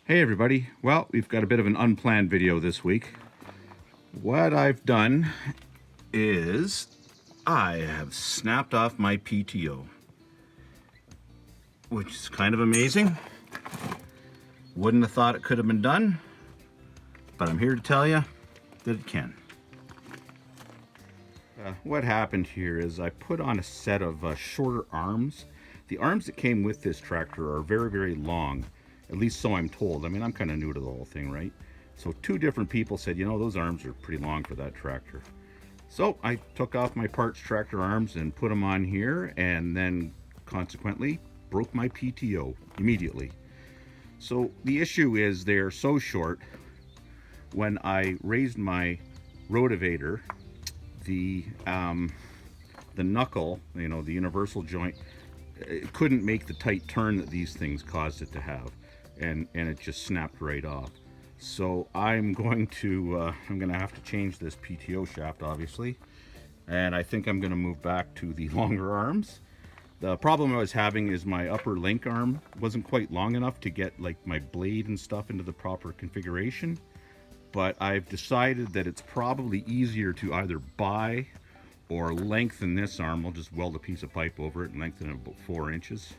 Hey everybody, well, we've got a bit of an unplanned video this week. What I've done is I have snapped off my PTO, which is kind of amazing. Wouldn't have thought it could have been done, but I'm here to tell you that it can. What happened here is I put on a set of shorter arms. The arms that came with this tractor are very, very long. At least so I'm told. I mean, I'm kind of new to the whole thing, right? So two different people said, you know, those arms are pretty long for that tractor. So I took off my parts tractor arms and put them on here, and then consequently broke my PTO immediately. So the issue is they're so short. When I raised my rotavator, the knuckle, you know, the universal joint, it couldn't make the tight turn that these things caused it to have. And it just snapped right off. So I'm going to have to change this PTO shaft, obviously, and I think I'm going to move back to the longer arms. The problem I was having is my upper link arm wasn't quite long enough to get like my blade and stuff into the proper configuration, but I've decided that it's probably easier to either buy or lengthen this arm. I'll just weld a piece of pipe over it and lengthen it about 4 inches.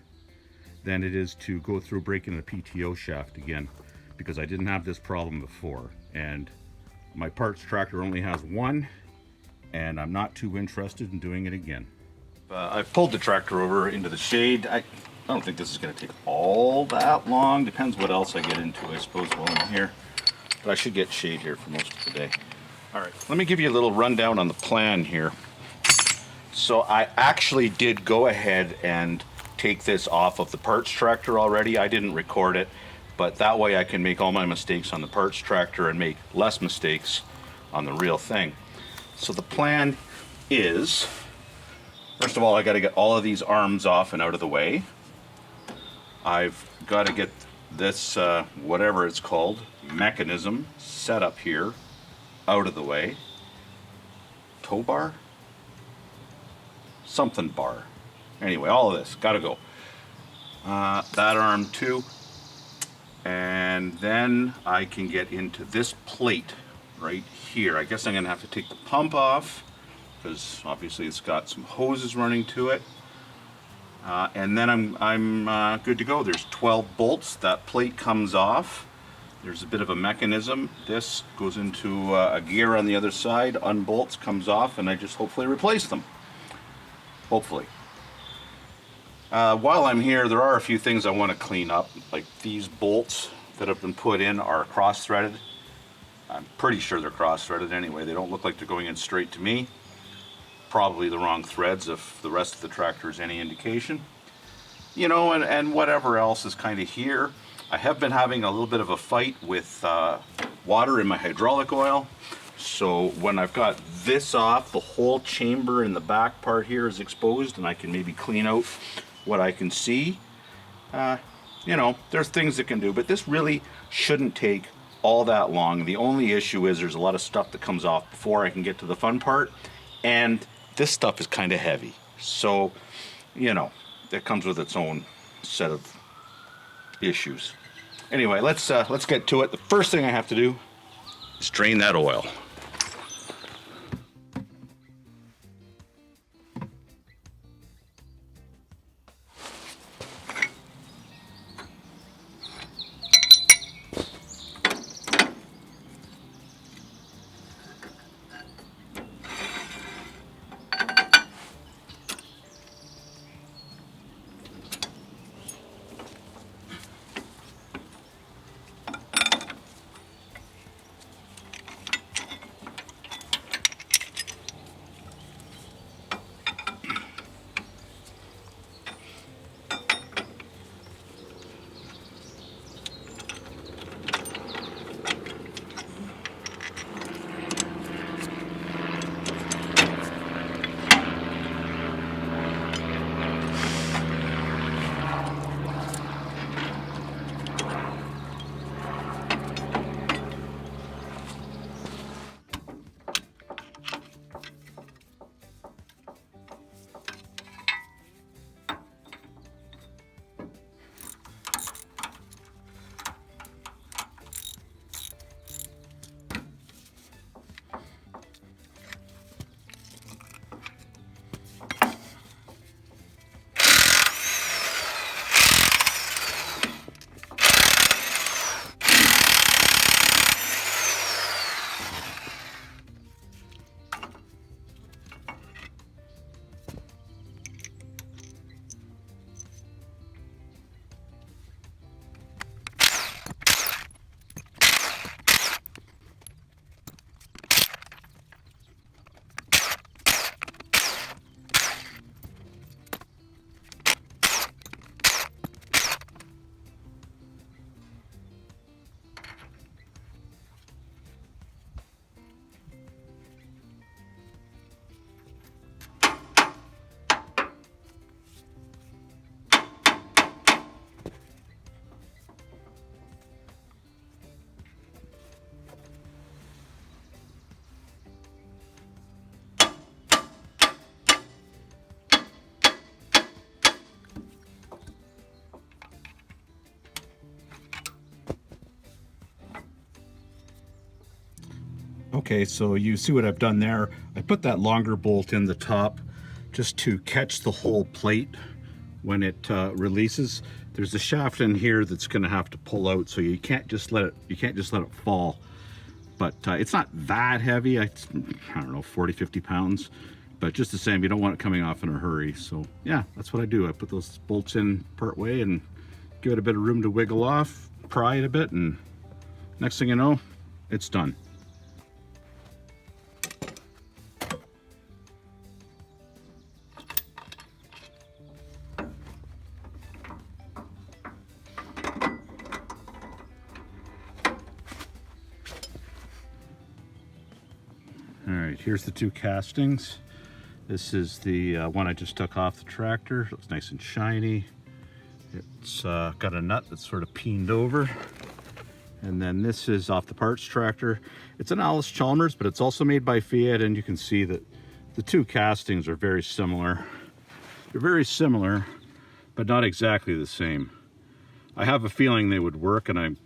Than it is to go through breaking the PTO shaft again, because I didn't have this problem before, and my parts tractor only has one, and I'm not too interested in doing it again. I've pulled the tractor over into the shade. I don't think this is going to take all that long. Depends what else I get into, I suppose, while I'm here. But I should get shade here for most of the day. All right, let me give you a little rundown on the plan here. So I actually did go ahead and take this off of the parts tractor already. I didn't record it, but that way I can make all my mistakes on the parts tractor and make less mistakes on the real thing. So the plan is, first of all, I got to get all of these arms off and out of the way. I've got to get this whatever it's called mechanism set up here out of the way. Tow bar, something bar. Anyway, all of this gotta go. That arm too, and then I can get into this plate right here. I guess I'm gonna have to take the pump off because obviously it's got some hoses running to it, and then I'm good to go. There's 12 bolts. That plate comes off. There's a bit of a mechanism. This goes into a gear on the other side, unbolts, comes off, and I just hopefully replace them. Hopefully. While I'm here, there are a few things I want to clean up. Like these bolts that have been put in are cross-threaded. I'm pretty sure they're cross-threaded anyway. They don't look like they're going in straight to me. Probably the wrong threads if the rest of the tractor is any indication. You know, and whatever else is kind of here. I have been having a little bit of a fight with water in my hydraulic oil. So when I've got this off, the whole chamber in the back part here is exposed, and I can maybe clean out what I can see. You know, there's things that can do, but this really shouldn't take all that long. The only issue is there's a lot of stuff that comes off before I can get to the fun part, and this stuff is kind of heavy. So, you know, it comes with its own set of issues. Anyway, let's get to it. The first thing I have to do is drain that oil. Okay, so you see what I've done there. I put that longer bolt in the top just to catch the whole plate when it releases. There's a shaft in here that's going to have to pull out, so you can't just let it fall. But it's not that heavy. I don't know, 40-50 pounds. But just the same, you don't want it coming off in a hurry. So yeah, that's what I do. I put those bolts in part way and give it a bit of room to wiggle off, pry it a bit, and next thing you know, it's done. All right, here's the two castings. This is the one I just took off the tractor. It looks nice and shiny. It's got a nut that's sort of peened over. And then this is off the parts tractor. It's an Allis-Chalmers, but it's also made by Fiat, and you can see that the two castings are very similar. They're very similar, but not exactly the same. I have a feeling they would work, and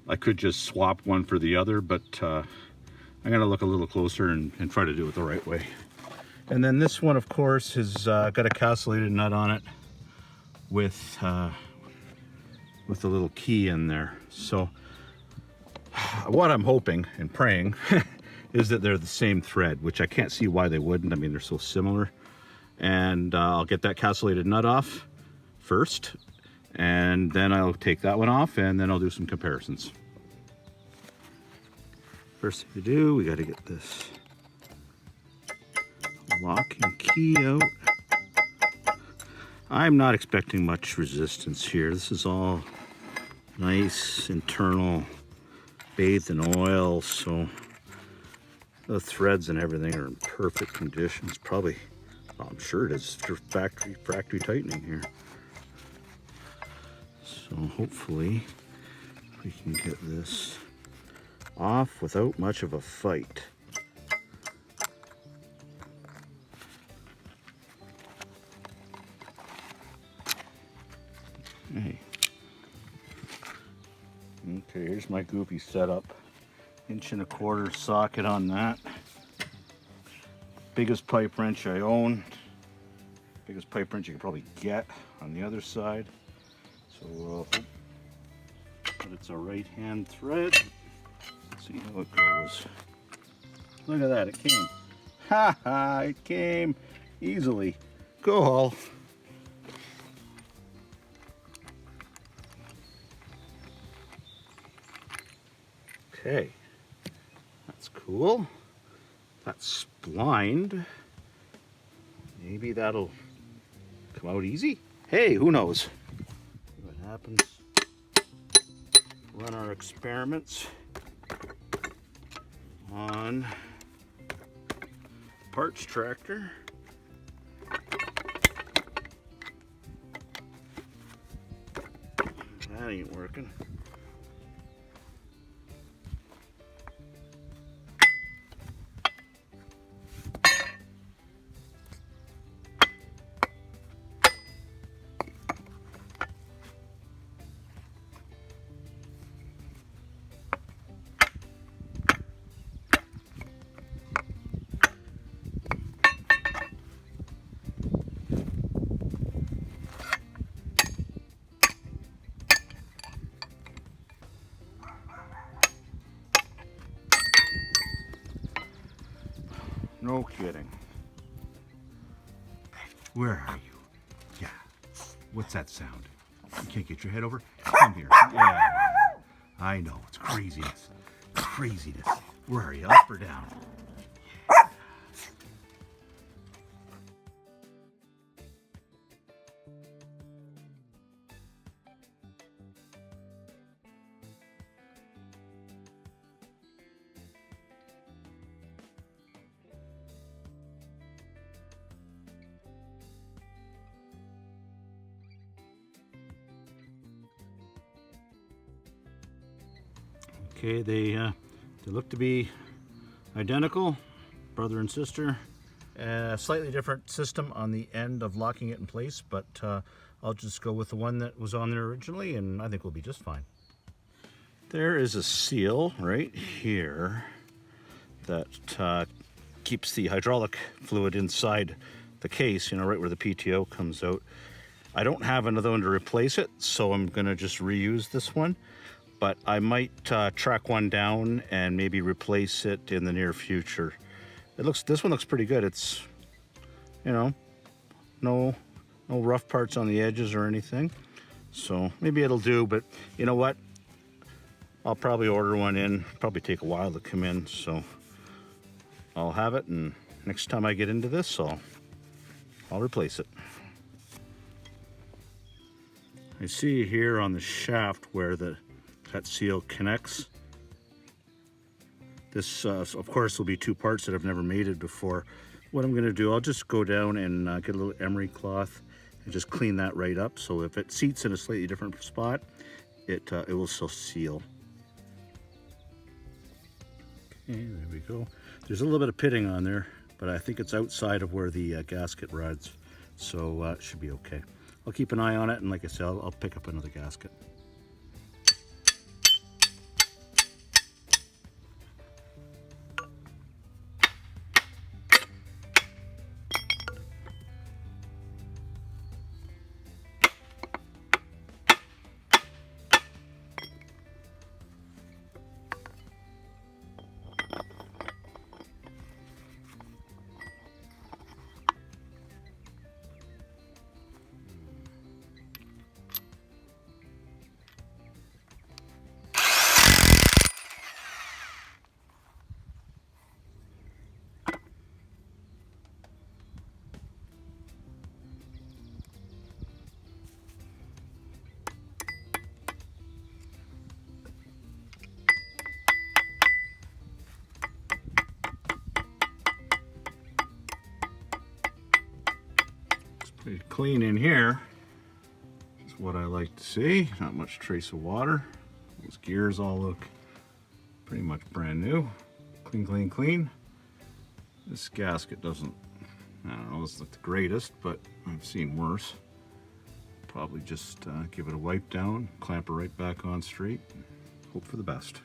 I could just swap one for the other, but I'm gonna look a little closer and try to do it the right way. And then this one, of course, has got a castellated nut on it with a little key in there. So what I'm hoping and praying is that they're the same thread, which I can't see why they wouldn't. I mean, they're so similar. And I'll get that castellated nut off first, and then I'll take that one off, and then I'll do some comparisons. First thing to do, we got to get this lock and key out. I'm not expecting much resistance here. This is all nice internal, bathed in oil, so the threads and everything are in perfect conditions. Probably, well, I'm sure it is for factory tightening here. So hopefully we can get this off without much of a fight. Okay. Okay, here's my goofy setup. 1.25 inch socket on that. Biggest pipe wrench I own. Biggest pipe wrench you can probably get on the other side. So but it's a right hand thread. Let's see how it goes. Look at that, it came. Ha ha, it came easily. Go Hull. Okay, that's cool. That's splined. Maybe that'll come out easy. Hey, who knows? See what happens. Run our experiments on parts tractor. That ain't working. No kidding. Where are you? Yeah. What's that sound? You can't get your head over? Come here. Yeah. I know. It's craziness. Craziness. Where are you? Up or down? Yeah. Okay, they look to be identical, brother and sister. Slightly different system on the end of locking it in place, but I'll just go with the one that was on there originally, and I think we'll be just fine. There is a seal right here. that keeps the hydraulic fluid inside the case, you know, right where the PTO comes out. I don't have another one to replace it, so I'm gonna just reuse this one, but I might track one down and maybe replace it in the near future. This one looks pretty good. It's, you know, no rough parts on the edges or anything, so maybe it'll do. But you know what, I'll probably order one in. Probably take a while to come in, so I'll have it, and next time I get into this, I'll replace it. I see here on the shaft where that seal connects. This, of course, will be two parts that I've never mated before. What I'm going to do, I'll just go down and get a little emery cloth and just clean that right up. So if it seats in a slightly different spot, it will still seal. Okay, there we go. There's a little bit of pitting on there, but I think it's outside of where the gasket rides, so it should be okay. I'll keep an eye on it, and like I said, I'll pick up another gasket. Pretty clean in here is what I like to see. Not much trace of water. Those gears all look pretty much brand new. Clean, clean, clean. This gasket doesn't, I don't know, it's not the greatest, but I've seen worse. Probably just give it a wipe down, clamp her right back on straight, hope for the best.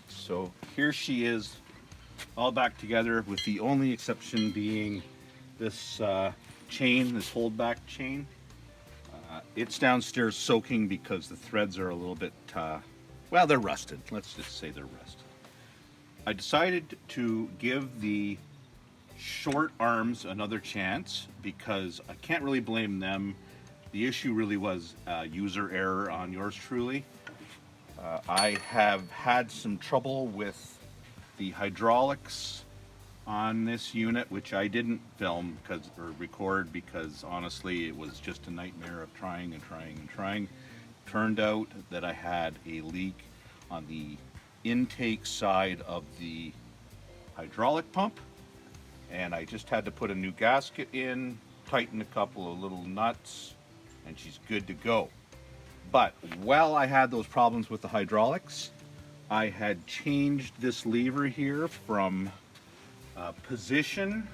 So here she is, all back together, with the only exception being this chain, this hold back chain. It's downstairs soaking because the threads are a little bit, well, they're rusted. Let's just say they're rusted. I decided to give the short arms another chance because I can't really blame them. The issue really was user error on yours truly. I have had some trouble with the hydraulics on this unit, which I didn't film or record because honestly it was just a nightmare of trying and trying and trying. Turned out that I had a leak on the intake side of the hydraulic pump, and I just had to put a new gasket in, tighten a couple of little nuts, and she's good to go. But while I had those problems with the hydraulics, I had changed this lever here from position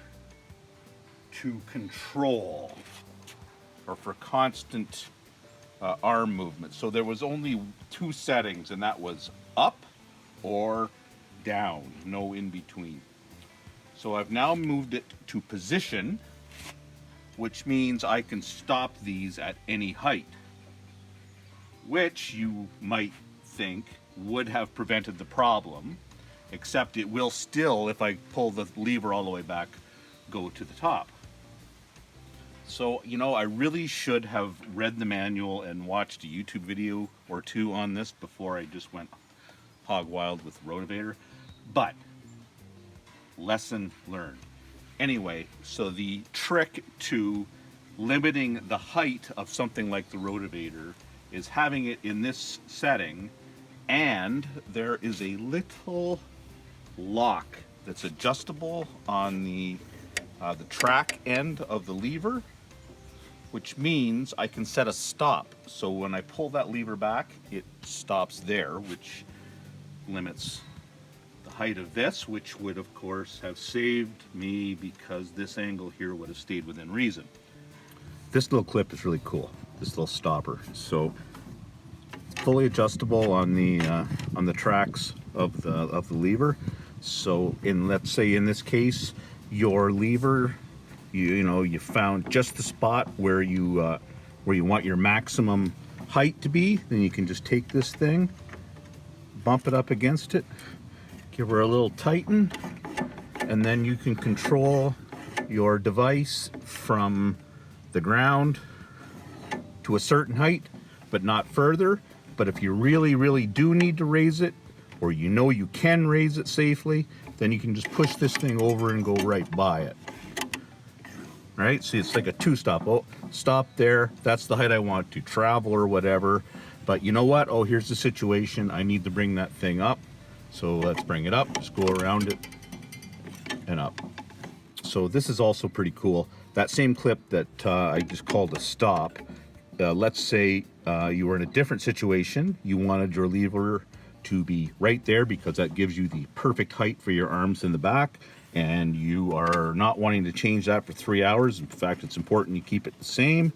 to control, or for constant arm movement. So there was only two settings, and that was up or down, no in between. So I've now moved it to position, which means I can stop these at any height, which you might think would have prevented the problem, except it will still, if I pull the lever all the way back, go to the top. So, you know, I really should have read the manual and watched a YouTube video or two on this before I just went hog wild with the rotavator, but lesson learned. Anyway, so the trick to limiting the height of something like the rotavator is having it in this setting, and there is a little lock that's adjustable on the track end of the lever, which means I can set a stop. So when I pull that lever back, it stops there, which limits the height of this, which would of course have saved me because this angle here would have stayed within reason. This little clip is really cool, this little stopper. So fully adjustable on the tracks of the lever. So let's say in this case, your lever, you found just the spot where you want your maximum height to be, then you can just take this thing, bump it up against it, give her a little tighten, and then you can control your device from the ground to a certain height, but not further. But if you really do need to raise it, or you can raise it safely, then you can just push this thing over and go right by it. Right? See, it's like a two-stop. Oh, stop there. That's the height I want to travel or whatever. But you know what? Oh, here's the situation. I need to bring that thing up. So let's bring it up. Just go around it and up. So this is also pretty cool. That same clip that I just called a stop. Let's say you were in a different situation. You wanted your lever to be right there because that gives you the perfect height for your arms in the back, and you are not wanting to change that for 3 hours. In fact, it's important you keep it the same.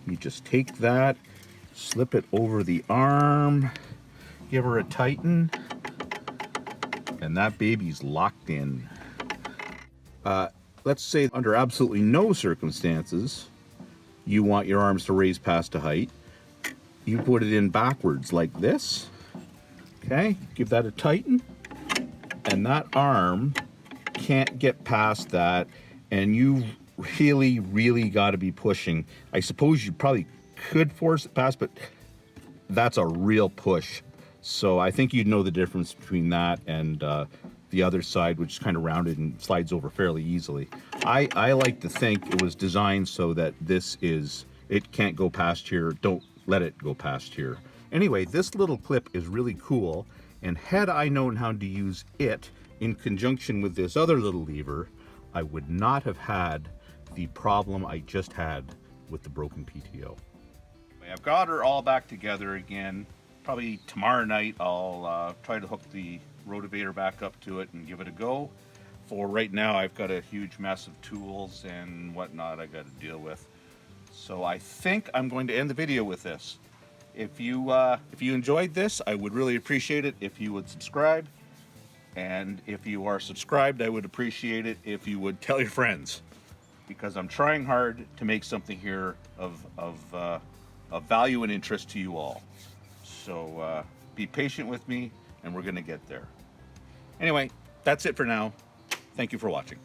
You just take that, slip it over the arm, give her a tighten, and that baby's locked in. Let's say under absolutely no circumstances you want your arms to raise past a height. You put it in backwards like this. Okay, give that a tighten, and that arm can't get past that, and you really got to be pushing. I suppose you probably could force it past, but that's a real push. So I think you'd know the difference between that and the other side, which is kind of rounded and slides over fairly easily. I like to think it was designed so that it can't go past here. Don't let it go past here. Anyway, this little clip is really cool, and had I known how to use it in conjunction with this other little lever, I would not have had the problem I just had with the broken PTO. I've got her all back together again. Probably tomorrow night I'll try to hook the rotavator back up to it and give it a go. For right now, I've got a huge mess of tools and whatnot I got to deal with. So I think I'm going to end the video with this. If you enjoyed this, I would really appreciate it if you would subscribe. And if you are subscribed, I would appreciate it if you would tell your friends, because I'm trying hard to make something here of value and interest to you all. So be patient with me, and we're going to get there. Anyway, that's it for now. Thank you for watching.